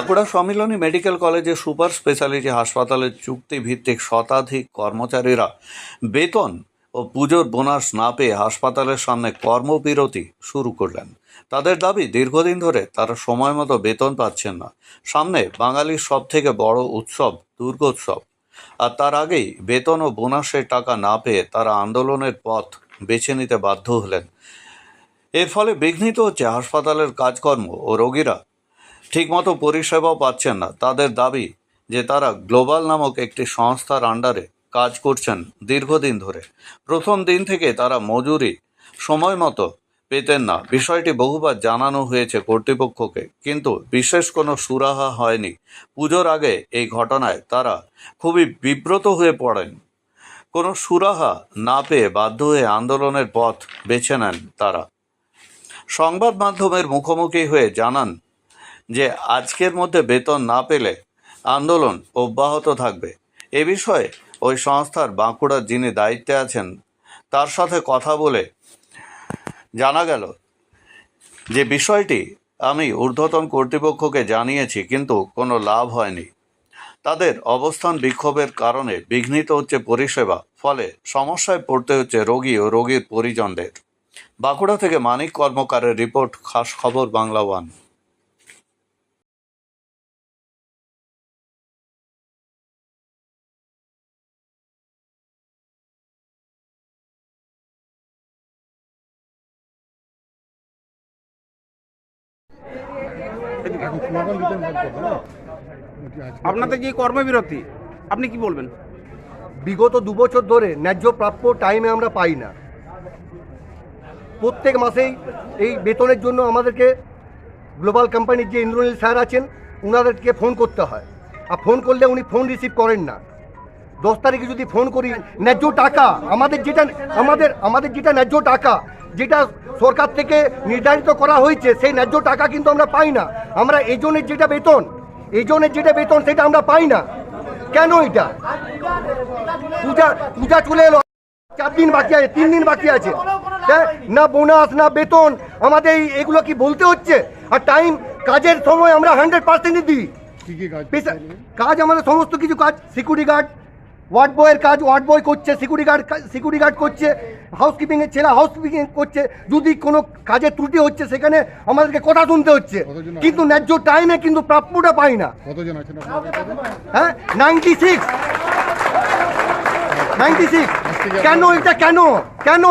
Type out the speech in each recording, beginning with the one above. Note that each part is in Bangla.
বাঁকুড়া সম্মিলনী মেডিকেল কলেজে সুপার স্পেশালিটি হাসপাতালের চুক্তিভিত্তিক শতাধিক কর্মচারীরা বেতন ও পুজোর বোনাস না পেয়ে হাসপাতালের সামনে কর্মবিরতি শুরু করলেন। তাদের দাবি, দীর্ঘদিন ধরে তারা সময় মতো বেতন পাচ্ছেন না। সামনে বাঙালির সব থেকে বড় উৎসব দুর্গোৎসব, আর তার আগেই বেতন ও বোনাসের টাকা না পেয়ে তারা আন্দোলনের পথ বেছে নিতে বাধ্য হলেন। এর ফলে বিঘ্নিত হচ্ছে হাসপাতালের কাজকর্ম ও রোগীরা ঠিকমতো পরিষেবাও পাচ্ছেন না। তাদের দাবি যে তারা গ্লোবাল নামক একটি সংস্থার আন্ডারে কাজ করছেন দীর্ঘদিন ধরে। প্রথম দিন থেকে তারা মজুরি সময় মতো পেতেন না। বিষয়টি বহুবার জানানো হয়েছে কর্তৃপক্ষকে, কিন্তু বিশেষ কোনো সুরাহা হয়নি। পুজোর আগে এই ঘটনায় তারা খুবই বিব্রত হয়ে পড়েন। কোনো সুরাহা না পেয়ে বাধ্য হয়ে আন্দোলনের পথ বেছে নেন তারা। সংবাদ মাধ্যমের মুখোমুখি হয়ে জানান যে আজকের মধ্যে বেতন না পেলে আন্দোলন অব্যাহত থাকবে। এ বিষয়ে ওই সংস্থার বাঁকুড়ার যিনি দায়িত্বে আছেন তার সাথে কথা বলে জানা গেল যে বিষয়টি আমি ঊর্ধ্বতন কর্তৃপক্ষকে জানিয়েছি, কিন্তু কোনো লাভ হয়নি। তাদের অবস্থান বিক্ষোভের কারণে বিঘ্নিত হচ্ছে পরিষেবা, ফলে সমস্যায় পড়তে হচ্ছে রোগী ও রোগীর পরিজনদের। বাঁকুড়া থেকে মানিক কর্মকারের রিপোর্ট, খাস খবর বাংলা ওয়ান। আপনাদের যে কর্মবিরতি, আপনি কি বলবেন? বিগত 2 বছর ধরে ন্যায্য প্রাপ্য টাইমে আমরা পাই না। প্রত্যেক মাসেই এই বেতনের জন্য আমাদেরকে গ্লোবাল কোম্পানির যে ইন্দ্রনীল স্যার আছেন ওনাদেরকে ফোন করতে হয়, আর ফোন করলে উনি ফোন রিসিভ করেন না। 10 তারিখে যদি ফোন করি, ন্যায্য টাকা আমাদের যেটা ন্যায্য টাকা, যেটা সরকার থেকে নির্ধারিত করা হয়েছে, সেই ন্যায্য টাকা কিন্তু আমরা পাই না। আমরা এজনের যেটা বেতন সেটা আমরা পাই না। কেন? এটা পূজা চলে এলো, 4 দিন বাকি আছে, 3 দিন বাকি আছে, না বোনাস না বেতন। আমাদের এগুলো কি বলতে হচ্ছে? আর টাইম কাজের সময় আমরা 100% দিই। কাজ আমাদের সমস্ত কিছু কাজ, সিকিউরিটি গার্ড, ওয়ার্ড বয়ের কাজ ওয়ার্ড বয় করছে, সিকিউরিটি গার্ড করছে, হাউসকিপিংয়ের ছেলে হাউসকিপিং করছে। যদি কোনো কাজের ত্রুটি হচ্ছে সেখানে আমাদেরকে কথা শুনতে হচ্ছে, কিন্তু ন্যায্য টাইমে কিন্তু প্রাপ্যটা পাই না। হ্যাঁ, 96। কেন এটা? কেন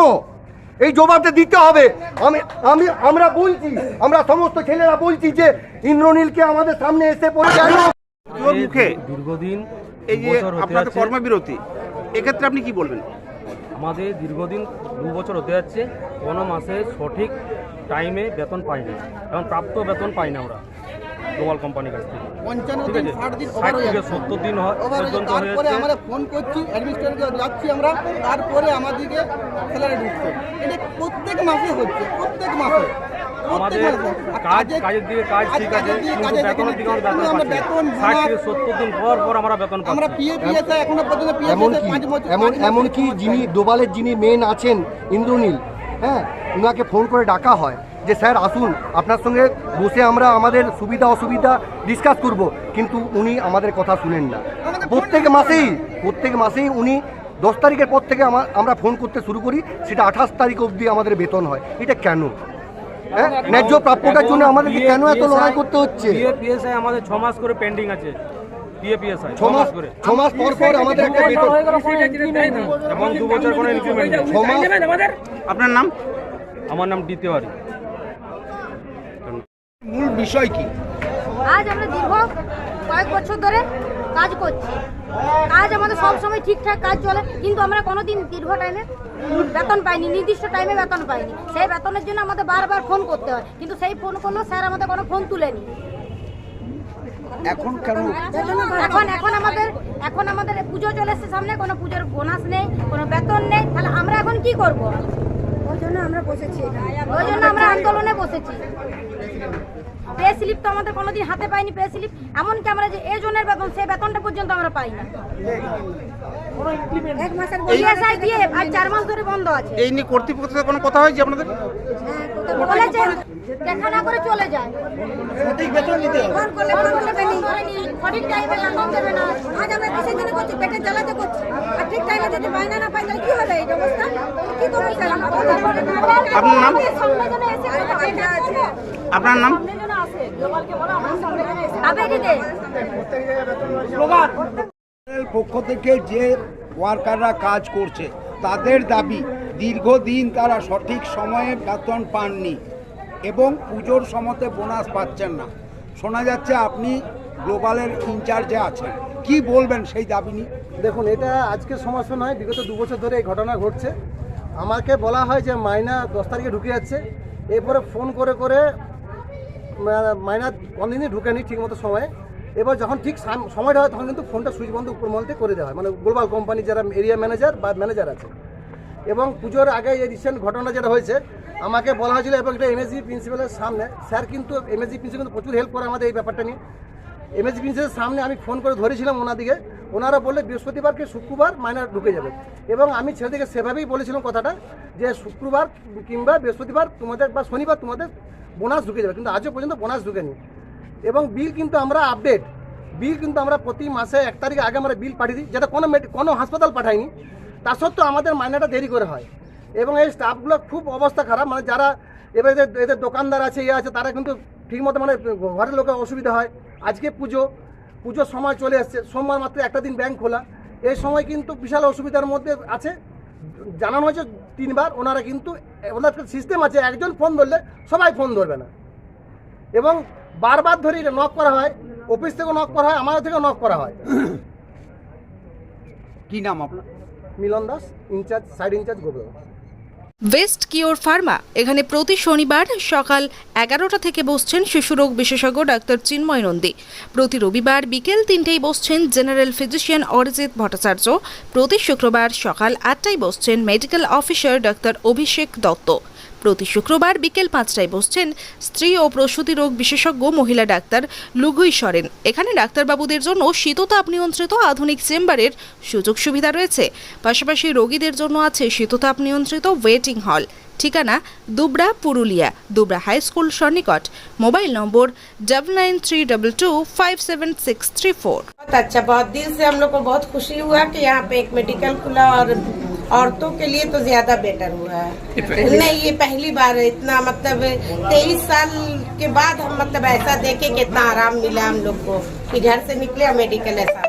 এই জবাবটা দিতে হবে। আমরা বলছি, আমরা সমস্ত ছেলেরা বলছি যে ইন্দ্রনীলকে আমাদের সামনে এসে পড়ে কেন মুখে দীর্ঘদিন এই যে আপনাদের কর্মবিরতি, এক্ষেত্রে আপনি কি বলবেন? আমাদের দীর্ঘদিন 2 বছর হতে যাচ্ছে, কোনো মাসে সঠিক টাইমে বেতন পাই না, এবং প্রাপ্ত বেতন পাই না আমরা গ্লোবাল কোম্পানির কাছ থেকে। 55 দিন 60 দিন 60 থেকে 70 দিন পর্যন্ত তারপরে হয়েছে। আমরা ফোন করছি, অ্যাডমিনিস্ট্রেটরকে যাচ্ছি আমরা, তারপরে আমাদেরকে স্যালারি ঢুকছে। এটা প্রত্যেক মাসে হচ্ছে, প্রত্যেক মাসে আমাদের কাজের দিকে কাজ ঠিক আছে, কিন্তু বেতনের দিকে আমরা বেতন পাচ্ছি 60 থেকে 70 দিন পর আমরা বেতন পাচ্ছি। আমরা পিএফএসআই এখনো পর্যন্ত এমনকি যিনি ডোবালের যিনি মেন আছেন ইন্দ্রনীল, হ্যাঁ, ওনাকে ফোন করে ডাকা হয় যে স্যার আসুন, আপনার সঙ্গে বসে আমরা আমাদের সুবিধা অসুবিধা ডিসকাস করব, কিন্তু উনি আমাদের কথা শুনেন না। প্রত্যেক মাসেই উনি 10 তারিখের পর থেকে আমরা ফোন করতে শুরু করি, সেটা 28 তারিখ অবধি আমাদের বেতন হয়। এটা কেন? হ্যাঁ, ন্যায্য প্রাপ্যটার জন্য আমাদেরকে কেন এত লড়াই করতে হচ্ছে? পিএফআই আমাদের 6 মাস করে পেন্ডিং আছে। পিএফআই 6 মাস পর আমাদের একটা বেতন, এবং 2 বছর কোনো ইনক্রিমেন্ট নেই। 6 মাস। আপনার নাম? আমার নাম দ্বিতীয়বাড়ি। মূল বিষয় কি? আজ আমরা দীর্ঘ কয়েক বছর ধরে কাজ করছি। কাজ আমাদের সবসময় ঠিকঠাক কাজ চলে, কিন্তু আমরা কোনোদিন দীর্ঘ টাইমে বেতন পাইনি, নির্দিষ্ট টাইমে বেতন পাইনি। সেই বেতনের জন্য আমাদের বারবার ফোন করতে হয়, কিন্তু সেই ফোন কোনো স্যার আমাদের কোনো ফোন তুলেনি। এখন কেন? এখন আমাদের পুজো চলে এসছে সামনে, কোনো পুজোর বোনাস নেই, কোনো বেতন নেই। তাহলে আমরা এখন কি করব? ওই জন্য আমরা আন্দোলনে বসেছি। পে স্লিপ তো আমাদের কোনোদিন হাতে পাইনি, পে স্লিপ এমনকি আমরা যে এজনের বেতন সেই বেতনটা পর্যন্ত আমরা পাই না। এক মাসের ইএসআই দিয়ে আর 4 মাস ধরে বন্ধ আছে। এই নিয়ে কর্তৃপক্ষের সাথে কোনো কথা হয়েছে আপনাদের? বলেছে দেখা না করে চলে যায়, সঠিক বেতন দিতে হবে। ফোন করলে সঠিক টাইমে বেতন দেবে না। আজ আমরা কিসের জন্য করছি? পেটে জ্বালাতে করছি, আর ঠিক টাইমে যদি মাইনা না পাই তাহলে কি হবে? এই অবস্থা কি করবো স্যার? আপনার নাম? আপনার নাম? পক্ষ থেকে যে ওয়ার্কাররা কাজ করছে তাদের দাবি দীর্ঘদিন তারা সঠিক সময়ে বেতন পাননি এবং পুজোর সময়তে বোনাস পাচ্ছেন না। শোনা যাচ্ছে আপনি গ্লোবালের ইনচার্জে আছেন, কি বলবেন সেই দাবি নিয়ে? দেখুন, এটা আজকের সমস্যা নয়, বিগত 2 বছর ধরে এই ঘটনা ঘটছে। আমাকে বলা হয় যে মাইনা 10 তারিখে ঢুকে যাচ্ছে, এরপরে ফোন করে করে মাইনা কোনদিনই ঢুকেনি ঠিকমতো সময়ে। এবার যখন ঠিক সময়টা হয় তখন কিন্তু ফোনটা সুইচ বন্ধ উপর মহলতে করে দেওয়া হয়, মানে গ্লোবাল কোম্পানি যারা এরিয়া ম্যানেজার বা ম্যানেজার আছে। এবং পুজোর আগে এই রিসেন্ট ঘটনা যেটা হয়েছে, আমাকে বলা হয়েছিল এবং এটা এমএসজি প্রিন্সিপালের সামনে, স্যার কিন্তু এমএসজি প্রিন্সিপাল কিন্তু প্রচুর হেল্প করে আমাদের এই ব্যাপারটা নিয়ে। এমএসজি প্রিন্সিপালের সামনে আমি ফোন করে ধরেছিলাম ওনাদিকে, ওনারা বললে বৃহস্পতিবারকে শুক্রবার মাইনা ঢুকে যাবে। এবং আমি ছেলেদিকে সেভাবেই বলেছিলাম কথাটা যে শুক্রবার কিংবা বৃহস্পতিবার তোমাদের বা শনিবার তোমাদের বোনাস ঢুকে যাবে, কিন্তু আজও পর্যন্ত বোনাস ঢুকেনি। এবং বিল কিন্তু আমরা বিল কিন্তু আমরা প্রতি মাসে 1 তারিখ আগে আমরা বিল পাঠিয়ে দিই, যেটা কোনো হাসপাতাল পাঠায়নি। তা সত্ত্বেও আমাদের মাইনাটা দেরি করে হয়। এবং এই স্টাফগুলো খুব অবস্থা খারাপ, মানে যারা এবার এদের দোকানদার আছে আছে তারা কিন্তু ঠিকমতো মানে ঘরের লোকের অসুবিধা হয়। আজকে পুজোর সময় চলে আসছে, সোমবার মাত্র একটা দিন ব্যাংক খোলা, এই সময় কিন্তু বিশাল অসুবিধার মধ্যে আছে। জানানো হয়েছে 3 বার, ওনারা কিন্তু ওনার সিস্টেম আছে, একজন ফোন ধরলে সবাই ফোন ধরবে না। এবং বারবার ধরে নক করা হয়, অফিস থেকেও নক করা হয়, আমাদের থেকেও নক করা হয়। কি নাম আপনার? মিলন দাস, ইনচার্জ, সাইড ইনচার্জ গোবর। ওয়েস্ট কিওর ফার্মা এখানে প্রতি শনিবার সকাল 11টা থেকে বসছেন শিশুরোগ বিশেষজ্ঞ ডাক্তার চিন্ময় নন্দী। প্রতি রবিবার বিকেল 3টায় বসছেন জেনারেল ফিজিশিয়ান অরিজিৎ ভট্টাচার্য। প্রতি শুক্রবার সকাল 8টায় বসছেন মেডিকেল অফিসার ডাক্তার অভিষেক দত্ত। প্রতি শুক্রবার বিকেল 5টায় বসছেন স্ত্রী ও প্রসূতি রোগ বিশেষজ্ঞ মহিলা ডাক্তার লুগুই সরেন। এখানে ডাক্তারবাবুদের জন্য শীততাপ নিয়ন্ত্রিত আধুনিক চেম্বারের সুযোগ সুবিধা রয়েছে। পাশাপাশি রোগীদের জন্য আছে শীততাপ নিয়ন্ত্রিত ওয়েটিং হল। ঠিকানা দুবরা, পুরুলিয়া, দুবরা হাই স্কুল সন্নিকট। Mobile number 9932257634। बहुत अच्छा, बहुत दिल से हम लोग को बहुत खुशी हुआ कि यहाँ पे एक मेडिकल खुला और औरतों के लिए तो ज्यादा बेटर हुआ है। नहीं, ये पहली बार है इतना, मतलब 23 साल के बाद हम मतलब ऐसा देखे कि इतना आराम मिला हम लोग को कि घर से निकले और मेडिकल ऐसा